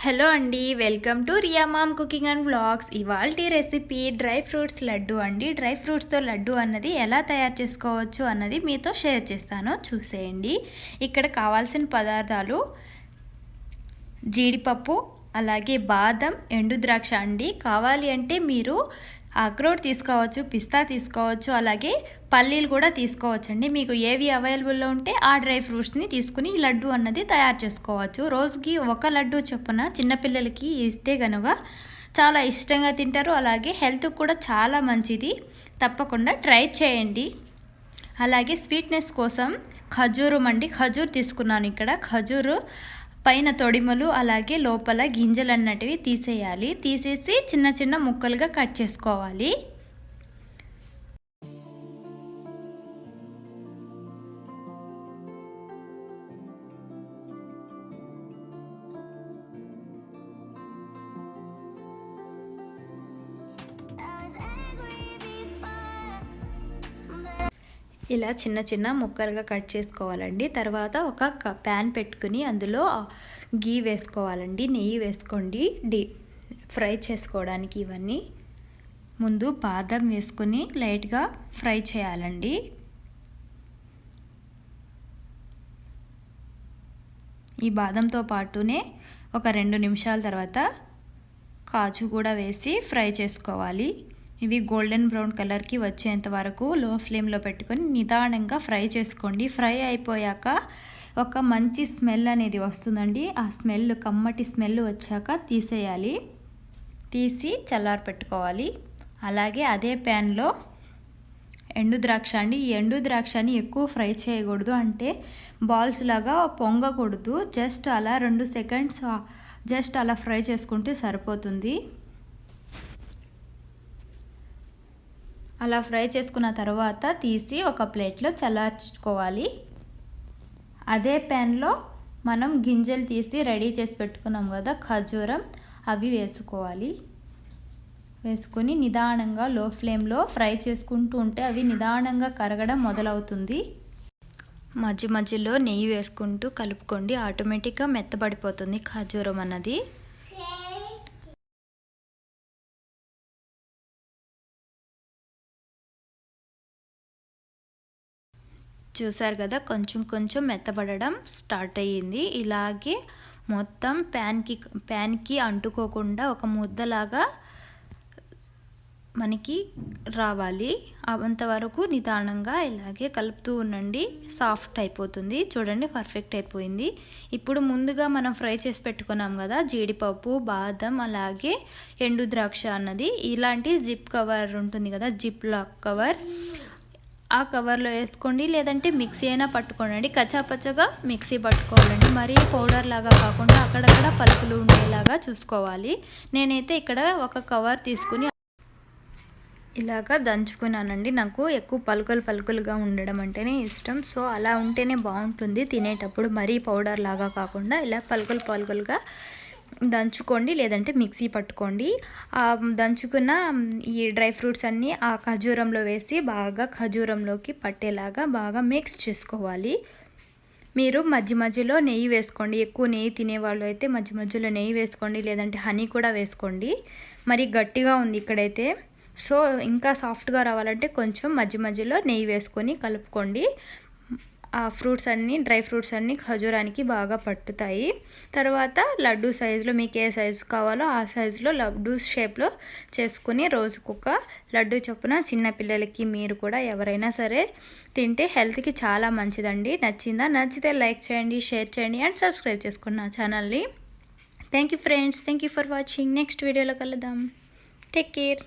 Hello అండి, welcome to Riya mom cooking and vlogs. ఇవాల్టి recipe dry fruits laddu అండి. Dry ఫ్రూట్స్తో laddu అన్నది ఎలా తయారు చేసుకోవచ్చు అన్నది మీతో షేర్ చేస్తాను, చూసేయండి. ఇక్కడ కావాల్సిన పదార్థాలు జీడిపప్పు, అలాగే బాదం, ఎండు ద్రాక్ష అండి. కావాలి అంటే మీరు అక్రోట్ తీసుకోవచ్చు, పిస్తా తీసుకోవచ్చు, అలాగే పల్లీలు కూడా తీసుకోవచ్చండి. మీకు ఏవి అవైలబుల్లో ఉంటే ఆ డ్రై ఫ్రూట్స్ని తీసుకుని ఈ లడ్డు అన్నది తయారు చేసుకోవచ్చు. రోజుకి ఒక లడ్డు చొప్పున చిన్నపిల్లలకి ఇస్తే కనుక చాలా ఇష్టంగా తింటారు, అలాగే హెల్త్కి కూడా చాలా మంచిది. తప్పకుండా ట్రై చేయండి. అలాగే స్వీట్నెస్ కోసం ఖజూరం అండి, ఖజూర్ తీసుకున్నాను. ఇక్కడ ఖజూరు పైన తొడిమలు అలాగే లోపల గింజలు అన్నటివి తీసేయాలి. తీసేసి చిన్న చిన్న ముక్కలుగా కట్ చేసుకోవాలి. ఇలా చిన్న చిన్న ముక్కలుగా కట్ చేసుకోవాలండి. తర్వాత ఒక ప్యాన్ పెట్టుకుని అందులో గీ వేసుకోవాలండి, నెయ్యి వేసుకోండి ఫ్రై చేసుకోవడానికి. ఇవన్నీ ముందు బాదం వేసుకుని లైట్గా ఫ్రై చేయాలండి. ఈ బాదంతో పాటునే ఒక 2 నిమిషాల తర్వాత కాజు కూడా వేసి ఫ్రై చేసుకోవాలి. ఇవి గోల్డెన్ బ్రౌన్ కలర్కి వచ్చేంత వరకు లో ఫ్లేమ్లో పెట్టుకొని నిదానంగా ఫ్రై చేసుకోండి. ఫ్రై అయిపోయాక ఒక మంచి స్మెల్ అనేది వస్తుందండి. ఆ స్మెల్, కమ్మటి స్మెల్ వచ్చాక తీసేయాలి. తీసి చల్లారి పెట్టుకోవాలి. అలాగే అదే ప్యాన్లో ఎండు ద్రాక్ష అండి. ఈ ఎండు ద్రాక్షని ఎక్కువ ఫ్రై చేయకూడదు, అంటే బాల్స్ లాగా పొంగకూడదు. జస్ట్ అలా 2 సెకండ్స్ జస్ట్ అలా ఫ్రై చేసుకుంటే సరిపోతుంది. అలా ఫ్రై చేసుకున్న తర్వాత తీసి ఒక ప్లేట్లో చల్లార్చుకోవాలి. అదే ప్యాన్లో మనం గింజలు తీసి రెడీ చేసి పెట్టుకున్నాం కదా ఖర్జూరం, అవి వేసుకోవాలి. వేసుకొని నిదానంగా లో ఫ్లేమ్లో ఫ్రై చేసుకుంటూ ఉంటే అవి నిదానంగా కరగడం మొదలవుతుంది. మధ్య మధ్యలో నెయ్యి వేసుకుంటూ కలుపుకోండి. ఆటోమేటిక్గా మెత్తబడిపోతుంది ఖర్జూరం అన్నది. చూసారు కదా, కొంచెం కొంచెం మెత్తబడడం స్టార్ట్ అయ్యింది. ఇలాగే మొత్తం ప్యాన్కి అంటుకోకుండా ఒక ముద్దలాగా మనకి రావాలి. అంతవరకు నిదానంగా ఇలాగే కలుపుతూ ఉండండి. సాఫ్ట్ అయిపోతుంది. చూడండి, పర్ఫెక్ట్ అయిపోయింది. ఇప్పుడు ముందుగా మనం ఫ్రై చేసి పెట్టుకున్నాం కదా జీడిపప్పు, బాదం, అలాగే ఎండు ద్రాక్ష అన్నది, ఇలాంటి జిప్ కవర్ ఉంటుంది కదా, జిప్ లాక్ కవర్, ఆ కవర్లో వేసుకోండి. లేదంటే మిక్సీ అయినా పట్టుకోండి. కచ్చాపచ్చగా మిక్సీ పట్టుకోవాలండి. మరీ పౌడర్ లాగా కాకుండా అక్కడక్కడ పలుకులు ఉండేలాగా చూసుకోవాలి. నేనైతే ఇక్కడ ఒక కవర్ తీసుకుని ఇలాగా దంచుకున్నానండి. నాకు ఎక్కువ పలుకులుగా ఉండడం అంటేనే ఇష్టం. సో అలా ఉంటేనే బాగుంటుంది తినేటప్పుడు. మరీ పౌడర్ లాగా కాకుండా ఇలా పలుకులుగా దంచుకోండి, లేదంటే మిక్సీ పట్టుకోండి. దంచుకున్న ఈ డ్రై ఫ్రూట్స్ అన్నీ ఆ ఖజూరంలో వేసి బాగా ఖజూరంలోకి పట్టేలాగా బాగా మిక్స్ చేసుకోవాలి. మీరు మధ్య మధ్యలో నెయ్యి వేసుకోండి. ఎక్కువ నెయ్యి తినేవాళ్ళు అయితే మధ్య మధ్యలో నెయ్యి వేసుకోండి, లేదంటే హనీ కూడా వేసుకోండి. మరి గట్టిగా ఉంది ఇక్కడైతే, సో ఇంకా సాఫ్ట్గా రావాలంటే కొంచెం మధ్య మధ్యలో నెయ్యి వేసుకొని కలుపుకోండి. ఆ ఫ్రూట్స్ అన్నీ, డ్రై ఫ్రూట్స్ అన్నీ ఖజూరానికి బాగా పట్టుతాయి. తర్వాత లడ్డు సైజులో మీకు ఏ సైజు కావాలో ఆ సైజులో లడ్డు షేప్లో చేసుకుని రోజుకొక లడ్డు చొప్పున చిన్నపిల్లలకి మీరు కూడా ఎవరైనా సరే తింటే హెల్త్కి చాలా మంచిదండి. నచ్చిందా? నచ్చితే లైక్ చేయండి, షేర్ చేయండి అండ్ సబ్స్క్రైబ్ చేసుకోండి నా ఛానల్ని. Thank you friends, thank you for watching. Next వీడియోలో కలుద్దాం. Take care.